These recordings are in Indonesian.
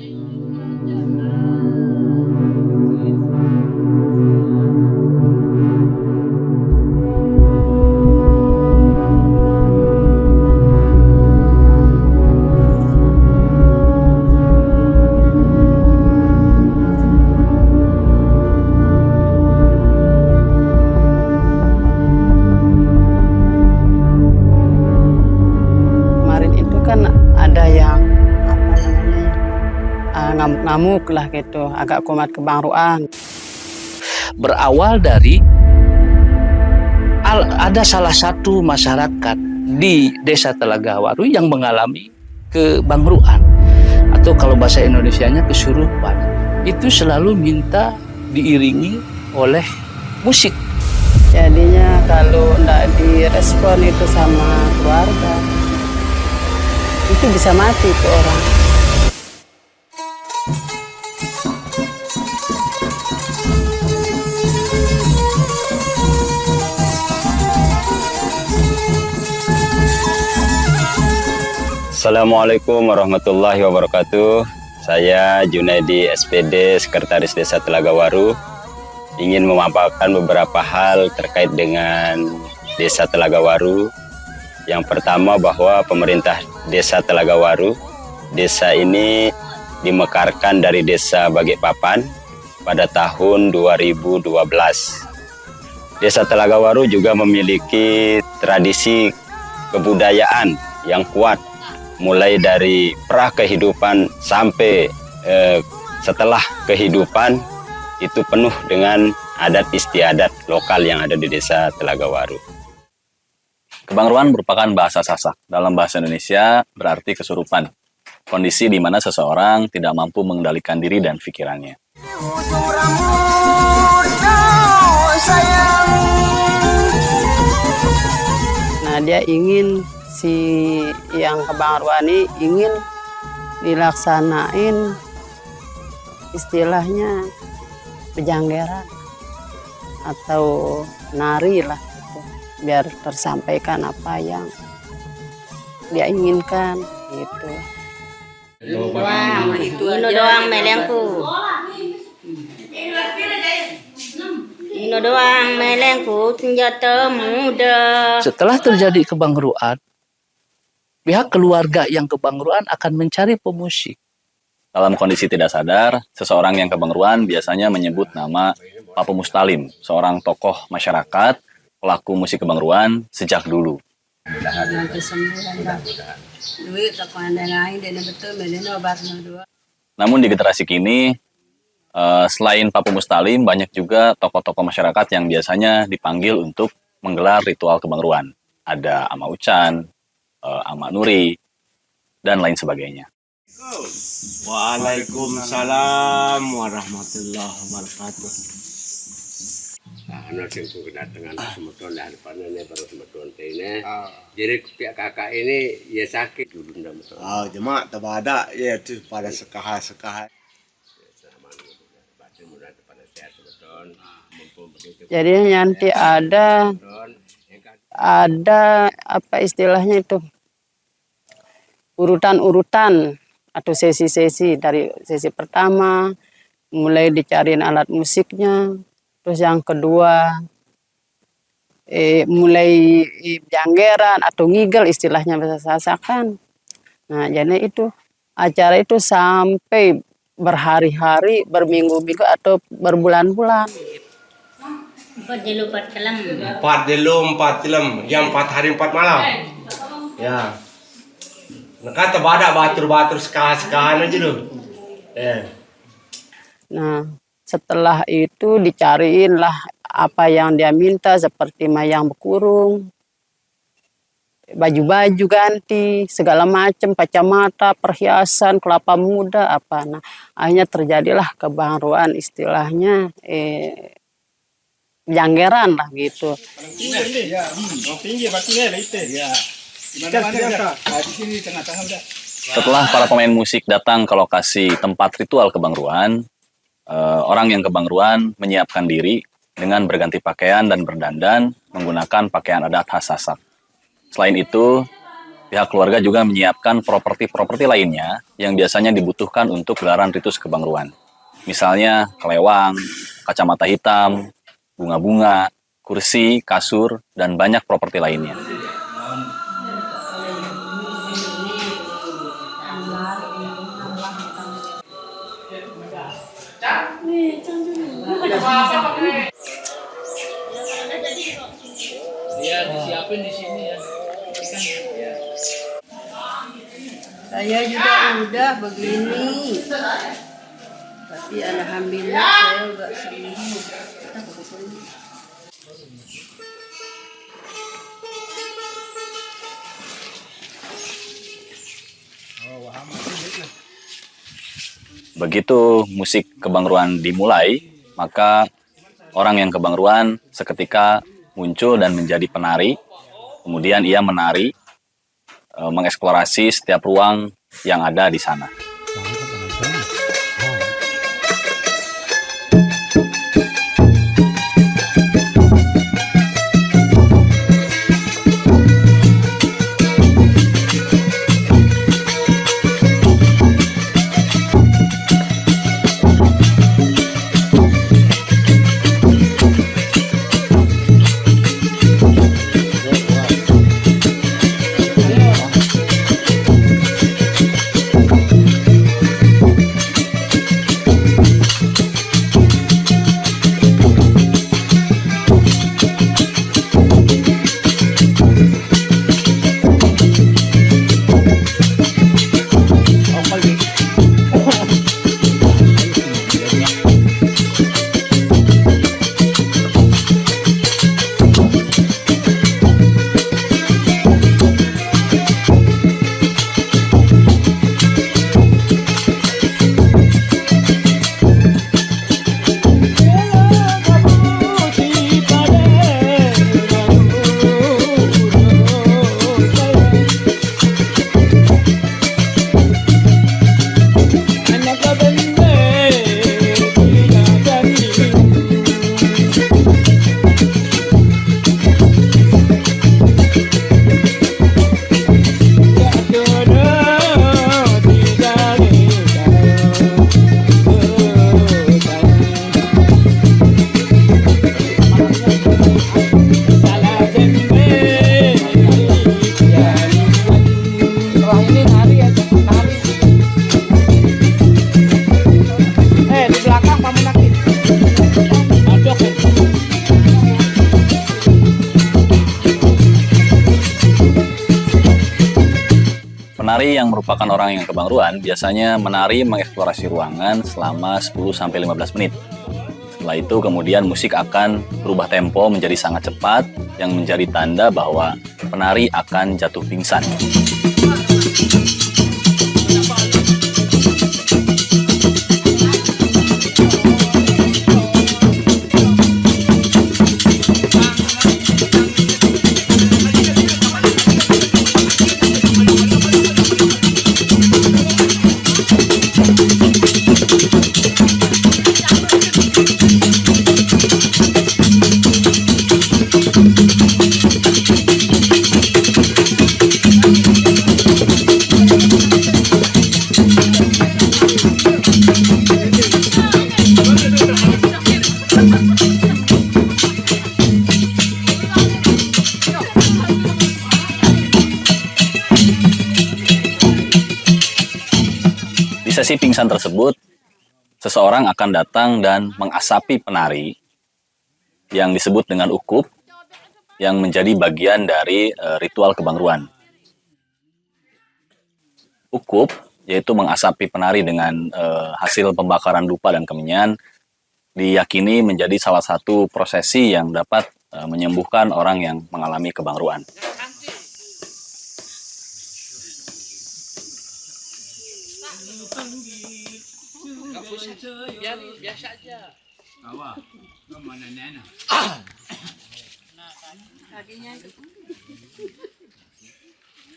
Kemarin itu kan ada yang apa namanya ngamuk-ngamuk lah gitu, agak kumat kebangruan. Berawal dari ada salah satu masyarakat di Desa Telagawaru yang mengalami kebangruan atau kalau bahasa Indonesianya kesurupan. Itu selalu minta diiringi oleh musik. Jadinya kalau tidak direspon itu sama keluarga, itu bisa mati tuh orang. Assalamualaikum warahmatullahi wabarakatuh. Saya Junaidi SPD, Sekretaris Desa Telagawaru, ingin memaparkan beberapa hal terkait dengan Desa Telagawaru. Yang pertama bahwa pemerintah Desa Telagawaru, desa ini dimekarkan dari Desa Balikpapan pada tahun 2012. Desa Telagawaru juga memiliki tradisi kebudayaan yang kuat, mulai dari pra kehidupan sampai setelah kehidupan, itu penuh dengan adat istiadat lokal yang ada di Desa Telagawaru. Kebangruan merupakan bahasa Sasak. Dalam bahasa Indonesia berarti kesurupan. Kondisi di mana seseorang tidak mampu mengendalikan diri dan pikirannya. Nah, dia ingin si yang kebangruan ini ingin dilaksanain istilahnya bejanggeran atau nari lah gitu, biar tersampaikan apa yang dia inginkan gitu. Itu doang melengku. Ini doang melengku senjata muda. Setelah terjadi kebangruan, pihak keluarga yang kebangruan akan mencari pemusik. Dalam kondisi tidak sadar, seseorang yang kebangruan biasanya menyebut nama Pak Pemustalim, seorang tokoh masyarakat, pelaku musik kebangruan sejak dulu. Namun di generasi kini, selain Pak Pemustalim, banyak juga tokoh-tokoh masyarakat yang biasanya dipanggil untuk menggelar ritual kebangruan. Ada Ama Ucan, Ama Nuri, dan lain sebagainya. Waalaikumsalam warahmatullahi wabarakatuh. Ano sing kedatangan semeton dan panennya baru semeton ini. Jadi pihak kakak ini ya sakit dulu ndak betul. Cuma tabada ya itu pada sekah-sekah. Jadi nanti ada apa istilahnya itu urutan-urutan atau sesi-sesi. Dari sesi pertama mulai dicariin alat musiknya, terus yang kedua mulai janggeran atau ngigel istilahnya bahasa Sasakan. Nah, jadi itu acara itu sampai berhari-hari, berminggu-minggu atau berbulan-bulan. 4 jelu 4 kelam. 4 delu 4 film, yang 4 hari 4 malam. Ya. Neka tabada batur-batur sekah-sekahan aja dulu. Nah, setelah itu dicariin lah apa yang dia minta, seperti mayang bekurung, baju-baju ganti, segala macam, kacamata, perhiasan, kelapa muda, apa. Nah, akhirnya terjadilah kebangruan istilahnya, janggeran lah gitu. Setelah para pemain musik datang ke lokasi tempat ritual kebangruan, orang yang kebangruan menyiapkan diri dengan berganti pakaian dan berdandan menggunakan pakaian adat khas Sasak. Selain itu, Pihak keluarga juga menyiapkan properti-properti lainnya yang biasanya dibutuhkan untuk gelaran ritus kebangruan. Misalnya kelewang, kacamata hitam, bunga-bunga, kursi, kasur, dan banyak properti lainnya. Ya, disiapin di sini ya. Saya juga udah begini, tapi alhamdulillah saya udah sembuh. Begitu musik kebangruan dimulai, maka orang yang kebangruan seketika muncul dan menjadi penari. Kemudian ia menari, mengeksplorasi setiap ruang yang ada di sana. Penari yang merupakan orang yang kebangruan biasanya menari mengeksplorasi ruangan selama 10-15 menit. Setelah itu kemudian musik akan berubah tempo menjadi sangat cepat yang menjadi tanda bahwa penari akan jatuh pingsan. Di sesi pingsan tersebut, seseorang akan datang dan mengasapi penari yang disebut dengan ukup, yang menjadi bagian dari ritual kebangruan. Ukup, yaitu mengasapi penari dengan hasil pembakaran dupa dan kemenyan, diyakini menjadi salah satu prosesi yang dapat menyembuhkan orang yang mengalami kebangruan. Biasa aja. Awak, mana nena? Kakinya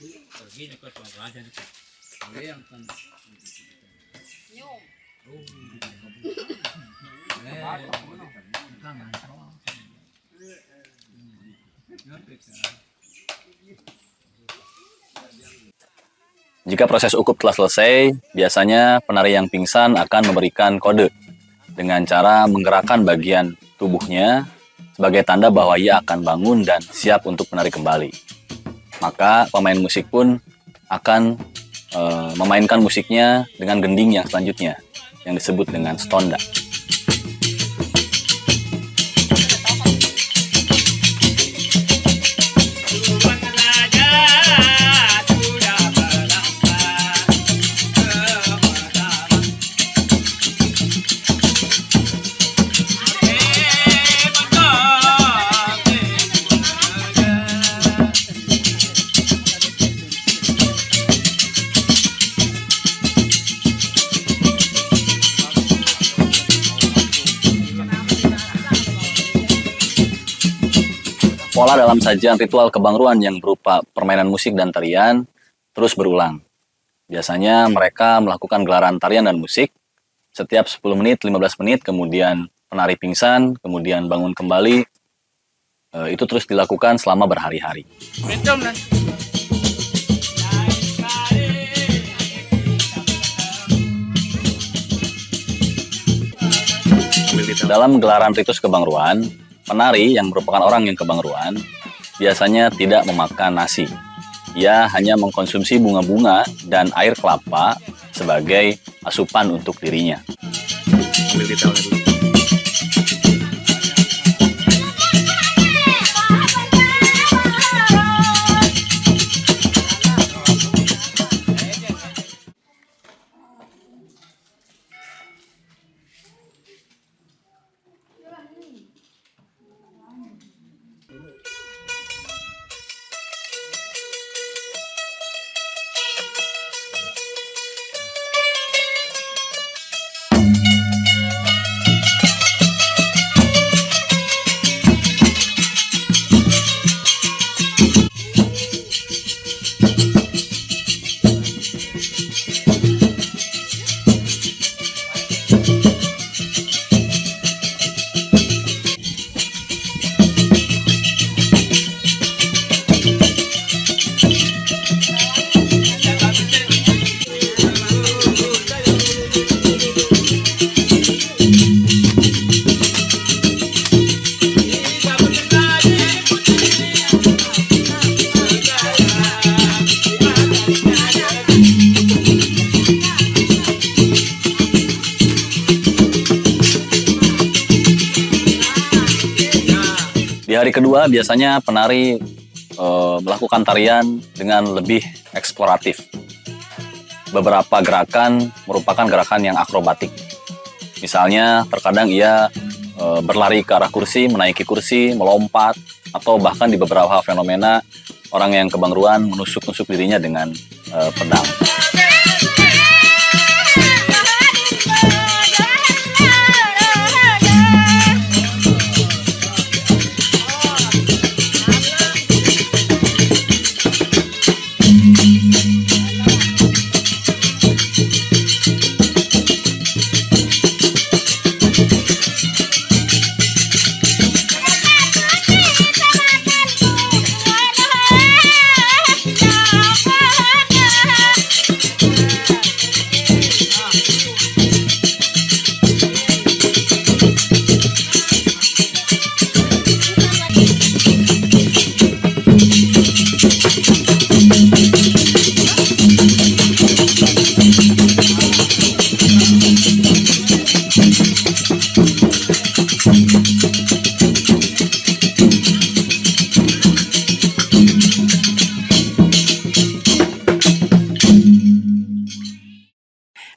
Pergi ke tempat ada dekat. Yang kan. Jika proses ukup telah selesai, biasanya penari yang pingsan akan memberikan kode dengan cara menggerakkan bagian tubuhnya sebagai tanda bahwa ia akan bangun dan siap untuk menari kembali. Maka pemain musik pun akan memainkan musiknya dengan gending yang selanjutnya, yang disebut dengan stonda. Pola dalam sajian ritual kebangruan yang berupa permainan musik dan tarian terus berulang. Biasanya mereka melakukan gelaran tarian dan musik setiap 10 menit, 15 menit, kemudian penari pingsan, kemudian bangun kembali. Itu terus dilakukan selama berhari-hari. Dalam gelaran ritus kebangruan, penari yang merupakan orang yang kebangruan biasanya tidak memakan nasi. Ia hanya mengkonsumsi bunga-bunga dan air kelapa sebagai asupan untuk dirinya. Di hari kedua biasanya penari melakukan tarian dengan lebih eksploratif. Beberapa gerakan merupakan gerakan yang akrobatik. Misalnya terkadang ia berlari ke arah kursi, menaiki kursi, melompat, atau bahkan di beberapa fenomena orang yang kebangruan menusuk-nusuk dirinya dengan pedang.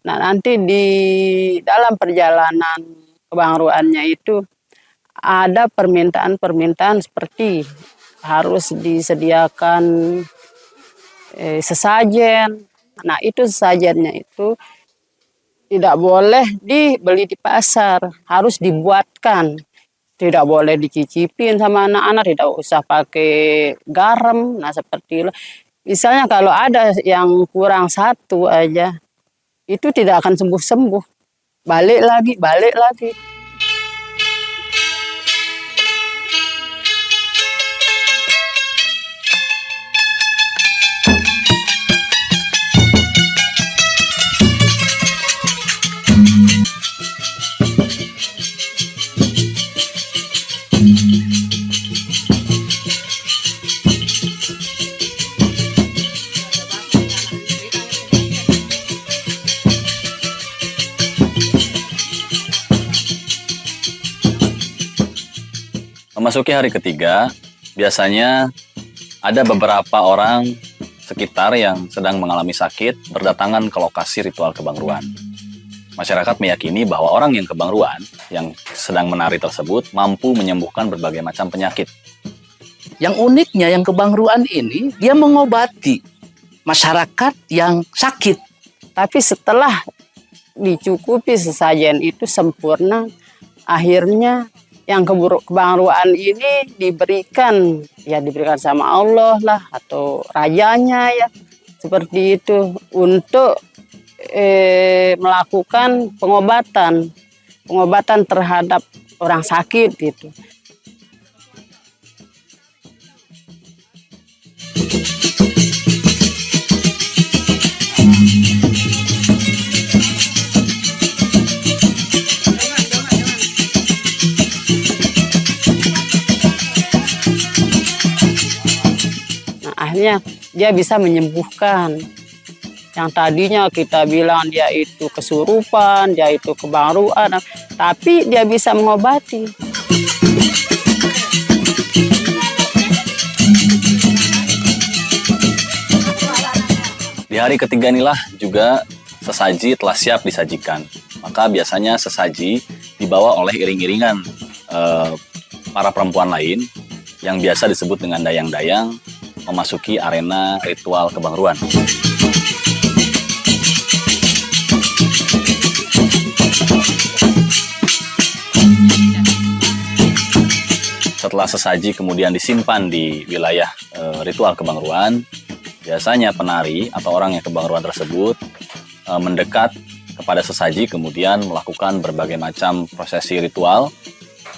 Nah, nanti di dalam perjalanan kebangruannya itu ada permintaan-permintaan seperti harus disediakan sesajen. Nah, itu sesajennya itu tidak boleh dibeli di pasar, harus dibuatkan. Tidak boleh dicicipin sama anak-anak, tidak usah pakai garam. Nah, seperti itu. Misalnya kalau ada yang kurang satu aja, itu tidak akan sembuh-sembuh. Balik lagi, balik lagi. Memasuki hari ketiga, biasanya ada beberapa orang sekitar yang sedang mengalami sakit berdatangan ke lokasi ritual kebangruan. Masyarakat meyakini bahwa orang yang kebangruan, yang sedang menari tersebut, mampu menyembuhkan berbagai macam penyakit. Yang uniknya yang kebangruan ini, dia mengobati masyarakat yang sakit. Tapi setelah dicukupi sesajen itu sempurna, akhirnya yang kebangruan ini diberikan sama Allah lah atau rajanya ya seperti itu untuk melakukan pengobatan terhadap orang sakit gitu. Akhirnya dia bisa menyembuhkan. Yang tadinya kita bilang dia itu kesurupan, dia itu kebangruan, tapi dia bisa mengobati. Di hari ketiga inilah juga sesaji telah siap disajikan. Maka biasanya sesaji dibawa oleh iring-iringan para perempuan lain yang biasa disebut dengan dayang-dayang memasuki arena ritual kebangruan. Setelah sesaji kemudian disimpan di wilayah ritual kebangruan, biasanya penari atau orang yang kebangruan tersebut mendekat kepada sesaji kemudian melakukan berbagai macam prosesi ritual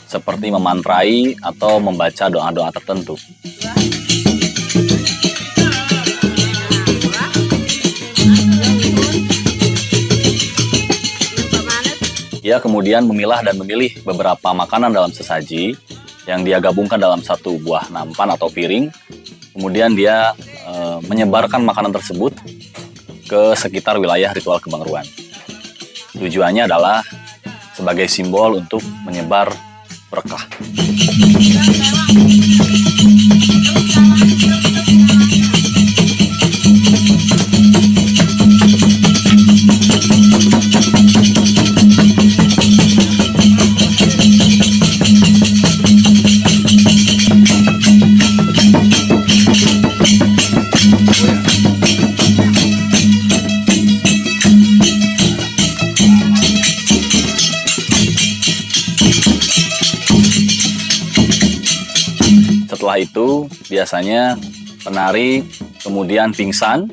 seperti memantrai atau membaca doa-doa tertentu. Ia kemudian memilah dan memilih beberapa makanan dalam sesaji yang dia gabungkan dalam satu buah nampan atau piring. Kemudian dia menyebarkan makanan tersebut ke sekitar wilayah ritual kebangruan. Tujuannya adalah sebagai simbol untuk menyebar berkah. Setelah itu, biasanya penari kemudian pingsan,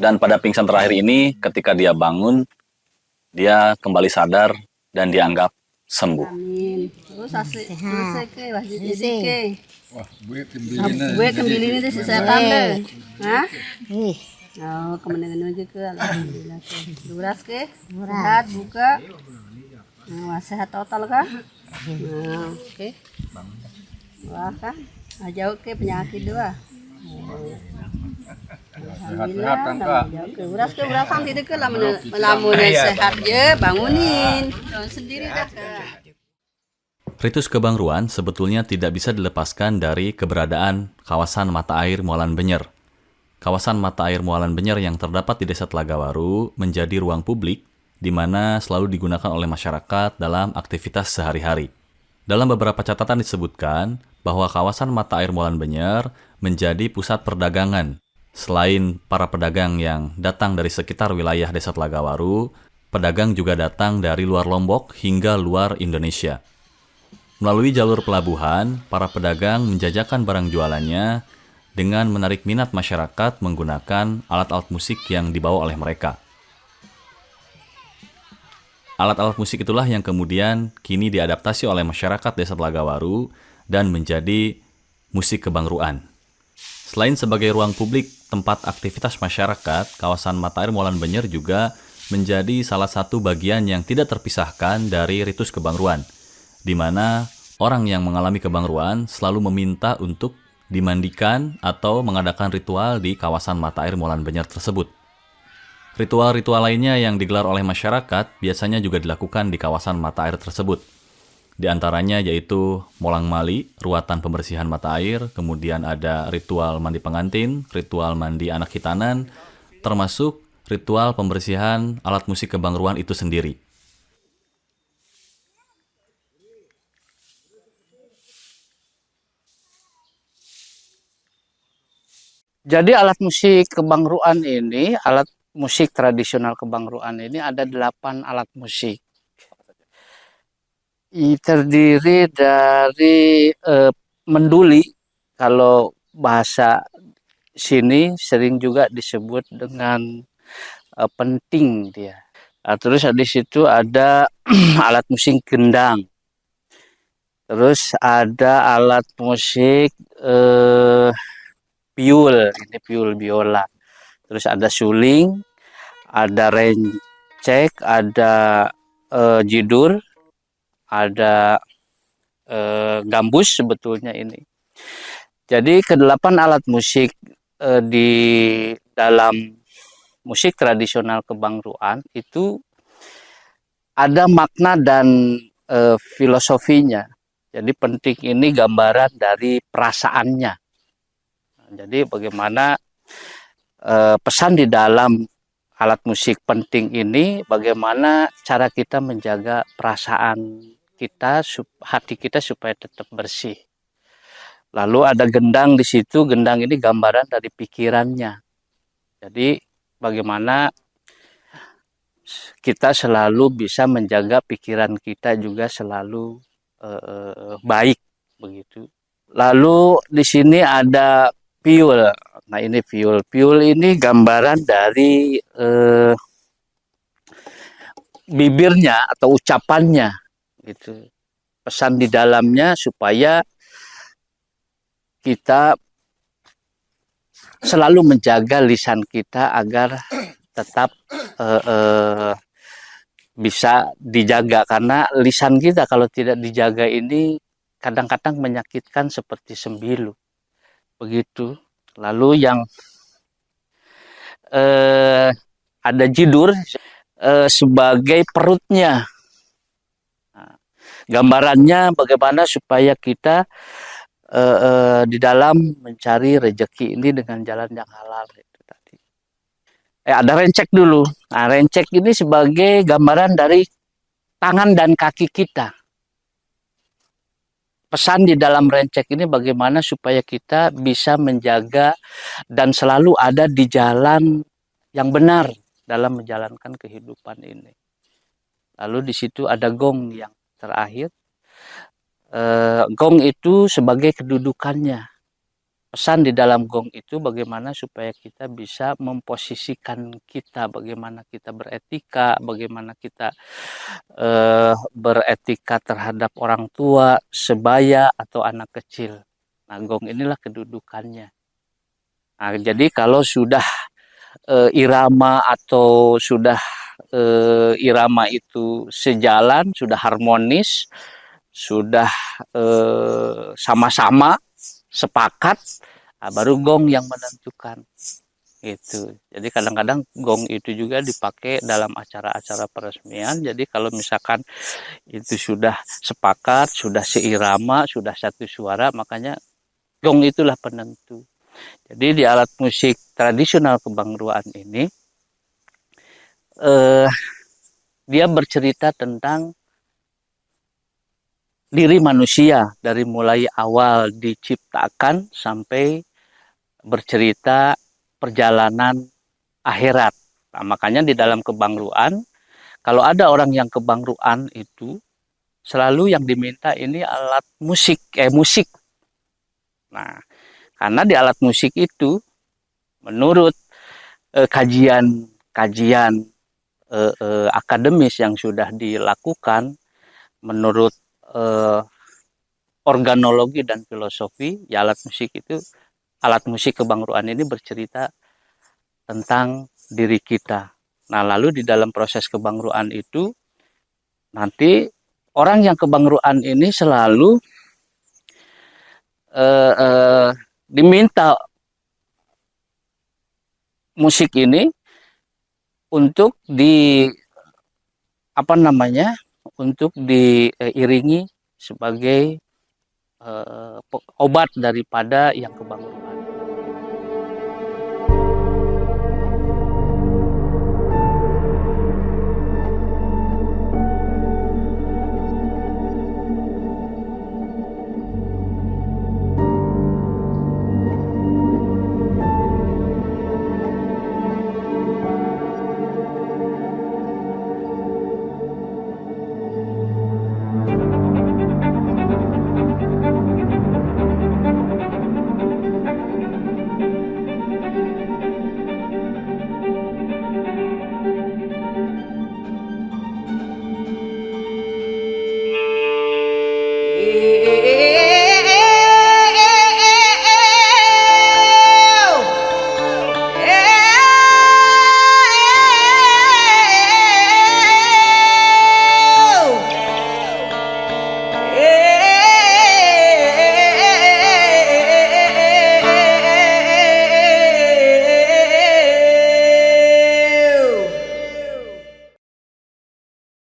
dan pada pingsan terakhir ini, ketika dia bangun, dia kembali sadar dan dianggap sembuh. Amin. Terus ke wajib ke. Wah, buat kembali ini saya tanda. Hah? Oh, kemenangan aja ke alhamdulillah. Duras ke? Sehat buka. Nah, sehat total kah? Nah, oke. Wah kan? Jauh ke penyakit dua. Alhamdulillah. Jauh ke uras kan tidak ke lamun sehat je bangunin. Sendiri dah ke. Ritus kebangruan sebetulnya tidak bisa dilepaskan dari keberadaan kawasan mata air Mualan Benyer. Kawasan mata air Mualan Benyer yang terdapat di Desa Telagawaru menjadi ruang publik di mana selalu digunakan oleh masyarakat dalam aktivitas sehari-hari. Dalam beberapa catatan disebutkan bahwa kawasan mata air Mualan Benyer menjadi pusat perdagangan. Selain para pedagang yang datang dari sekitar wilayah Desa Telagawaru, pedagang juga datang dari luar Lombok hingga luar Indonesia. Melalui jalur pelabuhan, para pedagang menjajakan barang jualannya dengan menarik minat masyarakat menggunakan alat-alat musik yang dibawa oleh mereka. Alat-alat musik itulah yang kemudian kini diadaptasi oleh masyarakat Desa Telagawaru dan menjadi musik kebangruan. Selain sebagai ruang publik tempat aktivitas masyarakat, kawasan mata air Mualan Benyer juga menjadi salah satu bagian yang tidak terpisahkan dari ritus kebangruan, di mana orang yang mengalami kebangruan selalu meminta untuk dimandikan atau mengadakan ritual di kawasan mata air Mualan Benyer tersebut. Ritual-ritual lainnya yang digelar oleh masyarakat biasanya juga dilakukan di kawasan mata air tersebut. Di antaranya yaitu Molang Mali, ruatan pembersihan mata air, kemudian ada ritual mandi pengantin, ritual mandi anak hitanan, termasuk ritual pembersihan alat musik kebangruan itu sendiri. Jadi alat musik kebangruan ini, alat musik tradisional kebangruan ini ada 8 alat musik. Terdiri dari menduli, kalau bahasa sini sering juga disebut dengan penting dia. Terus di situ ada alat musik gendang. Terus ada alat musik piul, ini piul biola. Terus ada suling, ada rencek, ada jidur, ada gambus sebetulnya ini. Jadi kedelapan alat musik di dalam musik tradisional kebangruan itu ada makna dan filosofinya. Jadi penting ini gambaran dari perasaannya. Jadi bagaimana pesan di dalam alat musik penting ini, bagaimana cara kita menjaga perasaan kita, hati kita supaya tetap bersih. Lalu ada gendang di situ, gendang ini gambaran dari pikirannya. Jadi bagaimana kita selalu bisa menjaga pikiran kita juga selalu baik begitu. Lalu di sini ada piul. Nah ini piul. Piul ini gambaran dari bibirnya atau ucapannya gitu. Pesan di dalamnya supaya kita selalu menjaga lisan kita agar tetap bisa dijaga, karena lisan kita kalau tidak dijaga ini kadang-kadang menyakitkan seperti sembilu begitu. Lalu yang ada jidur sebagai perutnya. Nah, gambarannya bagaimana supaya kita di dalam mencari rezeki ini dengan jalan yang halal itu tadi. Ada rencek dulu. Nah, rencek ini sebagai gambaran dari tangan dan kaki kita. Pesan di dalam rencek ini bagaimana supaya kita bisa menjaga dan selalu ada di jalan yang benar dalam menjalankan kehidupan ini. Lalu di situ ada gong yang terakhir. Gong itu sebagai kedudukannya. Pesan di dalam gong itu bagaimana supaya kita bisa memposisikan kita, bagaimana kita beretika, bagaimana kita beretika terhadap orang tua, sebaya, atau anak kecil. Nah, gong inilah kedudukannya. Nah, jadi kalau sudah irama atau sudah irama itu sejalan, sudah harmonis, sudah sama-sama sepakat, nah, baru gong yang menentukan itu. Jadi kadang-kadang gong itu juga dipakai dalam acara-acara peresmian. Jadi kalau misalkan itu sudah sepakat, sudah seirama, sudah satu suara, makanya gong itulah penentu. Jadi di alat musik tradisional kebangruan ini dia bercerita tentang diri manusia dari mulai awal diciptakan sampai bercerita perjalanan akhirat. Nah, makanya di dalam kebangruan, kalau ada orang yang kebangruan itu selalu yang diminta ini alat musik, musik. Nah, karena di alat musik itu menurut kajian akademis yang sudah dilakukan, menurut organologi dan filosofi, ya alat musik kebangruan ini bercerita tentang diri kita. Nah, lalu di dalam proses kebangruan itu nanti orang yang kebangruan ini selalu diminta musik ini untuk diiringi sebagai obat daripada yang kebangruan.